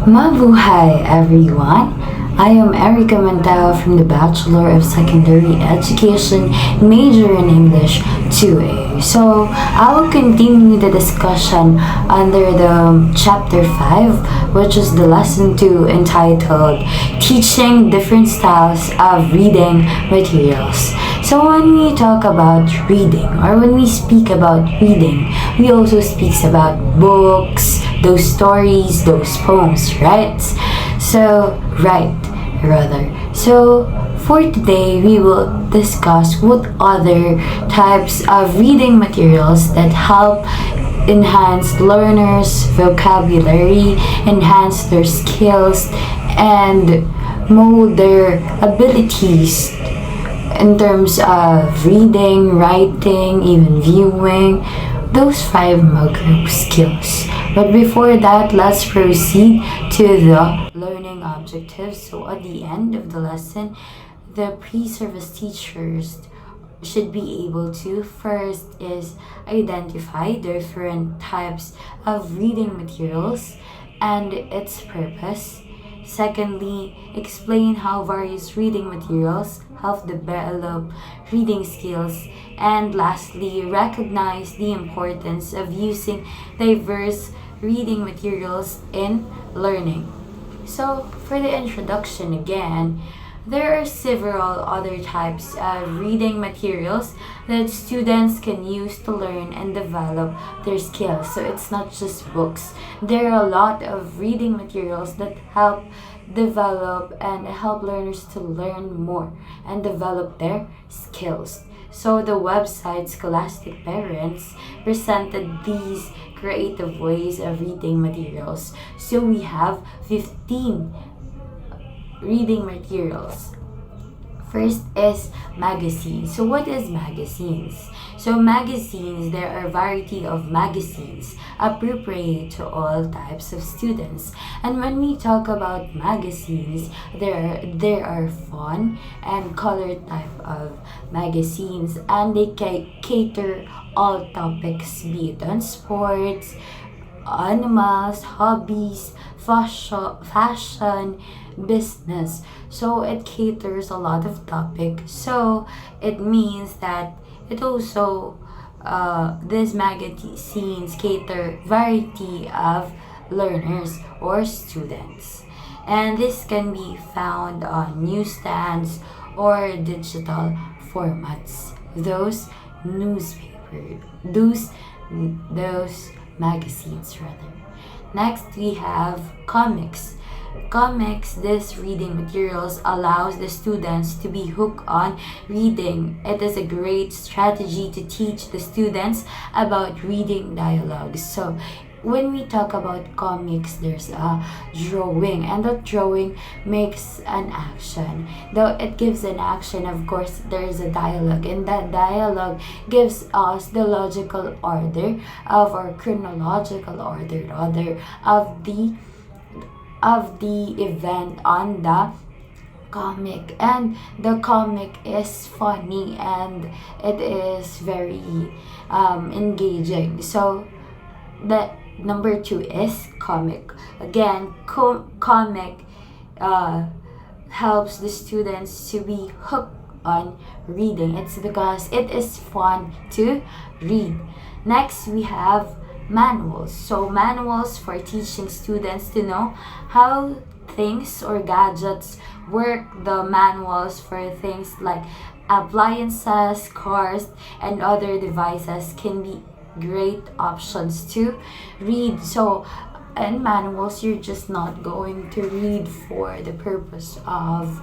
Mabuhay everyone! I am Erica Mantao from the Bachelor of Secondary Education, major in English 2A. So, I will continue the discussion under the chapter 5, which is the lesson 2 entitled Teaching Different Styles of Reading Materials. So when we talk about reading or when we speak about reading, we also speak about books, those stories, those poems, right? So, right, rather. So, for today, we will discuss what other types of reading materials that help enhance learners' vocabulary, enhance their skills, and mold their abilities in terms of reading, writing, even viewing, those five micro skills. But before that, let's proceed to the learning objectives. So at the end of the lesson, the pre-service teachers should be able to first is identify different types of reading materials and its purpose. Secondly, explain how various reading materials help develop reading skills. And lastly, recognize the importance of using diverse reading materials in learning. So, for the introduction again, there are several other types of reading materials that students can use to learn and develop their skills. So it's not just books. There are a lot of reading materials that help develop and help learners to learn more and develop their skills. So the website Scholastic Parents presented these creative ways of reading materials. So we have 15 reading materials. First is magazines. So what is magazines? So magazines, there are a variety of magazines appropriate to all types of students. And when we talk about magazines, there are fun and colored type of magazines, and they cater all topics, be it on sports, animals, hobbies, fashion, business. So it caters a lot of topics. So it means that it also these magazines cater variety of learners or students. And this can be found on newsstands or digital formats. Those newspaper, those magazines rather. Next, we have comics. Comics, this reading materials allows the students to be hooked on reading. It is a great strategy to teach the students about reading dialogues. So when we talk about comics, there's a drawing, and that drawing makes an action. Though it gives an action, of course, there is a dialogue, and that dialogue gives us the logical order of or chronological order rather of the event on the comic. And the comic is funny and it is very engaging. So the number 2 is comic. Again, comic helps the students to be hooked on reading. It's because it is fun to read. Next, we have manuals. So manuals for teaching students to know how things or gadgets work. The manuals for things like appliances, cars, and other devices can be great options to read. So in manuals, you're just not going to read for the purpose of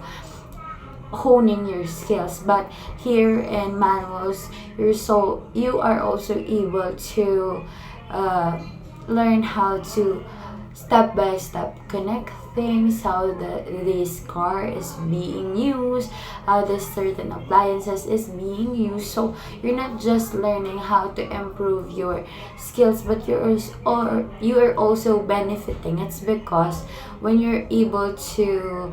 honing your skills, but here in manuals, you are also able to learn how to step by step connect things, how this car is being used, how this certain appliances is being used. So you're not just learning how to improve your skills, but you are also benefiting. It's because when you're able to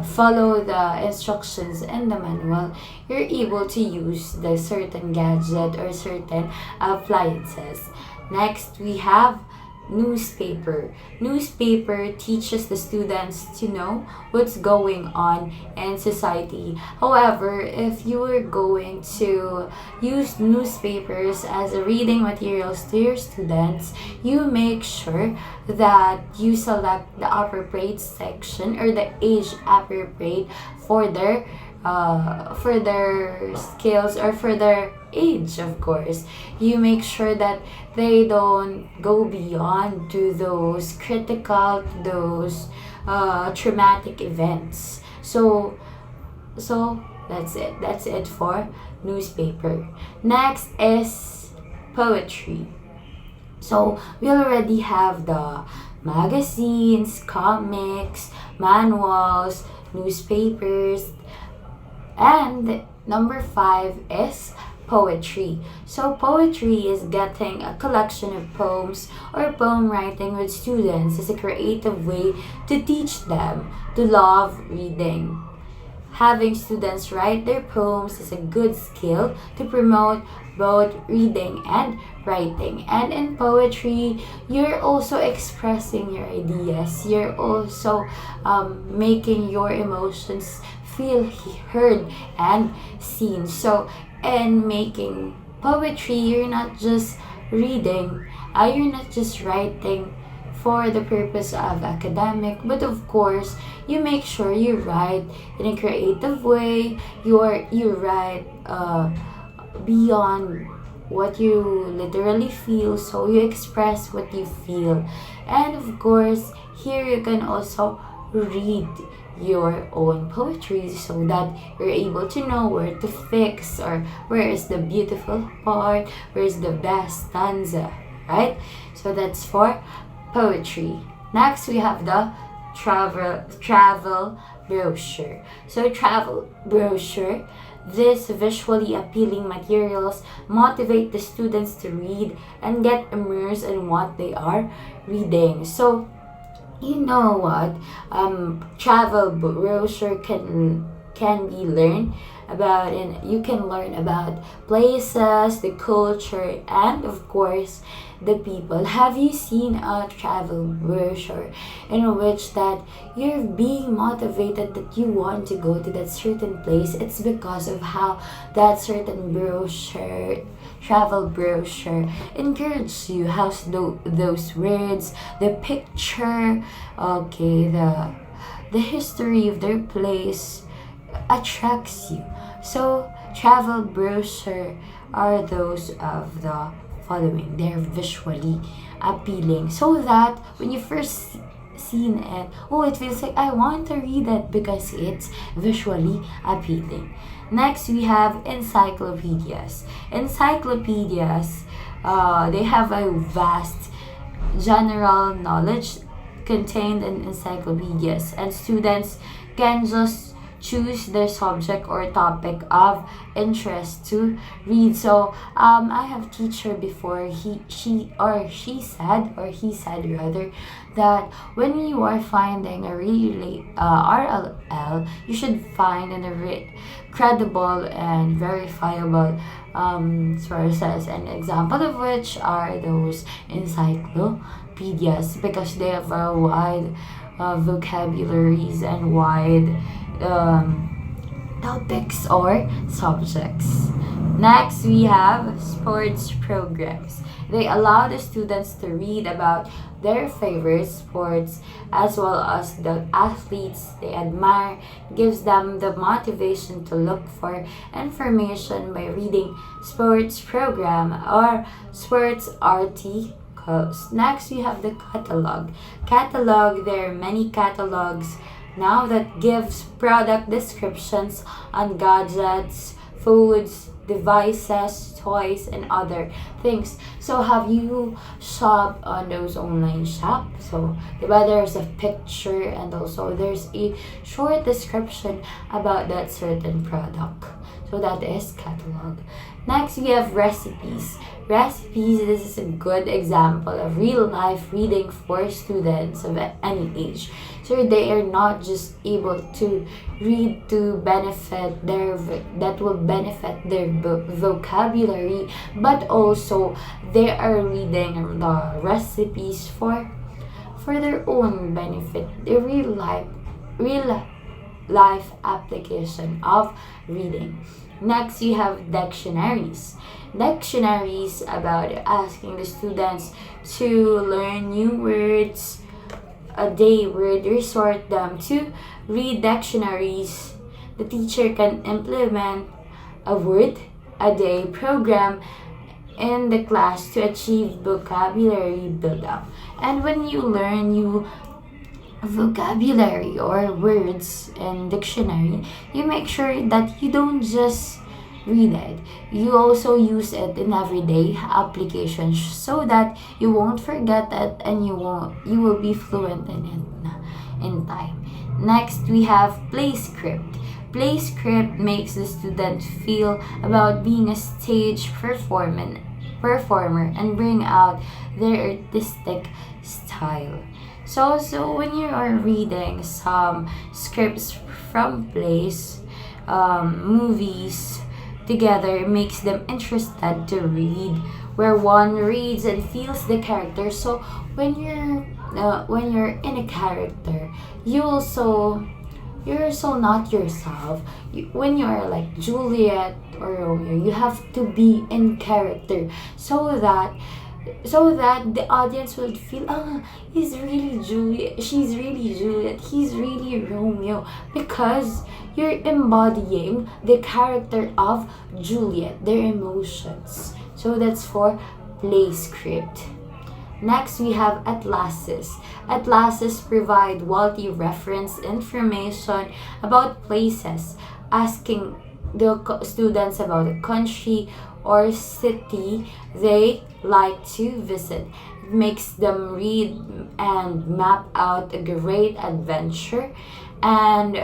follow the instructions in the manual, you're able to use the certain gadget or certain appliances. Next, we have newspaper. Newspaper teaches the students to know what's going on in society. However, if you are going to use newspapers as a reading materials to your students, you make sure that you select the appropriate section or the age appropriate for their skills or for their age. Of course, you make sure that they don't go beyond to those critical, to those traumatic events. So that's it for newspaper. Next is poetry. So we already have the magazines, comics, manuals, newspapers, and number 5 is poetry. So poetry is getting a collection of poems or poem writing with students as a creative way to teach them to love reading. Having students write their poems is a good skill to promote both reading and writing. And in poetry, you're also expressing your ideas. You're also making your emotions feel heard and seen. So, in making poetry, you're not just reading, you're not just writing for the purpose of academic, but of course, you make sure you write in a creative way. You write beyond what you literally feel, so you express what you feel. And of course, here you can also read your own poetry so that you're able to know where to fix or where is the beautiful part, where is the best stanza, right? So that's for poetry. Next, we have the travel brochure. So travel brochure, these visually appealing materials motivate the students to read and get immersed in what they are reading. So you know what, travel brochure can be learned about, and you can learn about places, the culture, and of course the people. Have you seen a travel brochure in which that you're being motivated that you want to go to that certain place? It's because of how that certain brochure, travel brochure, encourages you. How's those words, the picture, okay, the history of their place attracts you. So travel brochure are those of the following. They're visually appealing, so that when you first seen it, oh, it feels like I want to read it because it's visually appealing. Next, we have encyclopedias. Encyclopedias, they have a vast general knowledge contained in encyclopedias, and students can just choose their subject or topic of interest to read. So I have teacher before, he said rather, that when you are finding a really RLL, you should find a credible and verifiable sources, and example of which are those encyclopedias, because they have a wide vocabularies and wide topics or subjects. Next, we have sports programs. They allow the students to read about their favorite sports as well as the athletes they admire, gives them the motivation to look for information by reading sports program or sports articles. Next, we have the catalog. Catalog, there are many catalogs now that gives product descriptions on gadgets, foods, devices, toys, and other things. So have you shopped on those online shops? So there's a picture and also there's a short description about that certain product. So that is catalog. Next, we have recipes. Recipes, this is a good example of real life reading for students of any age. So they are not just able to read to benefit that will benefit their vocabulary, but also they are reading the recipes for their own benefit, the real life application of reading. Next, you have dictionaries. Dictionaries about asking the students to learn new words a day, would resort them to read dictionaries. The teacher can implement a word a day program in the class to achieve vocabulary buildup. And when you learn new vocabulary or words in dictionary, you make sure that you don't just read it, you also use it in everyday applications so that you won't forget it and you will be fluent in it in time. Next, we have play script. Play script makes the student feel about being a stage performer and bring out their artistic style. So when you are reading some scripts from plays, movies together, it makes them interested to read, where one reads and feels the character. So when you're in a character, you're also not yourself. When you are like Juliet or Romeo, you have to be in character so that the audience will feel, he's really Juliet, she's really Juliet, he's really Romeo, because you're embodying the character of Juliet, their emotions. So that's for play script. Next, we have atlases. Atlases provide wealthy reference information about places, asking the students about a country or city they like to visit. It makes them read and map out a great adventure, and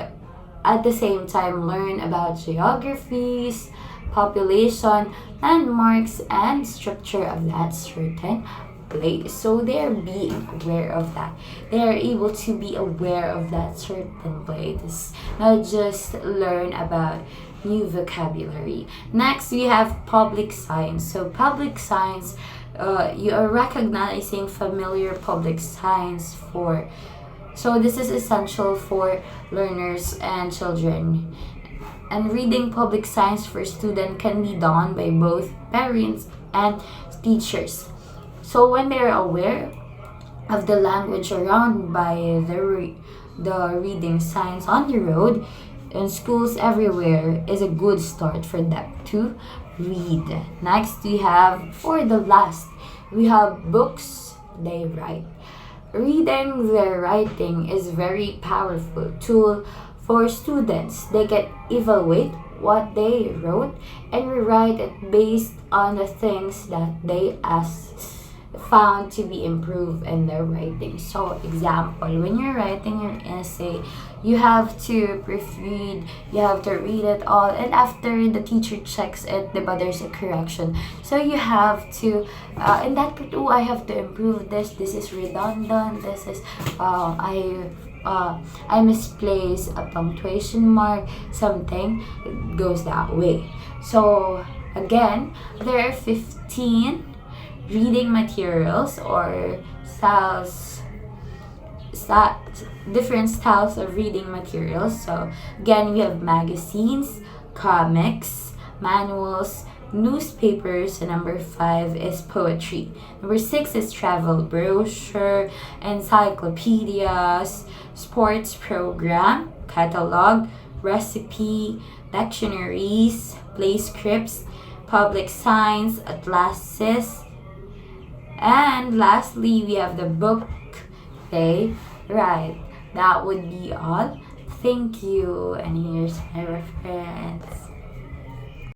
at the same time learn about geographies, population, landmarks, and structure of that certain place. So they're being aware of that. They are able to be aware of that certain place, not just learn about new vocabulary. Next, we have public science. So public science, you are recognizing familiar public science for. So this is essential for learners and children. And reading public science for students can be done by both parents and teachers. So when they are aware of the language around by the reading signs on the road in schools everywhere is a good start for them to read. Next, we have, for the last, we have books they write. Reading their writing is very powerful tool for students. They can evaluate what they wrote and rewrite it based on the things that they found to be improved in their writing. So example, when you're writing your essay, you have to proofread, you have to read it all, and after the teacher checks it, there's a correction. So you have to, in that part, I have to improve this is redundant, this is, I misplaced a punctuation mark, something goes that way. So again, there are 15 reading materials or different styles of reading materials. So again, we have magazines, comics, manuals, newspapers, and number 5 is poetry. Number 6 is travel brochure, encyclopedias, sports program, catalog, recipe, dictionaries, play scripts, public science, atlases, and lastly, we have the book they write. That would be all. Thank you, and here's my reference.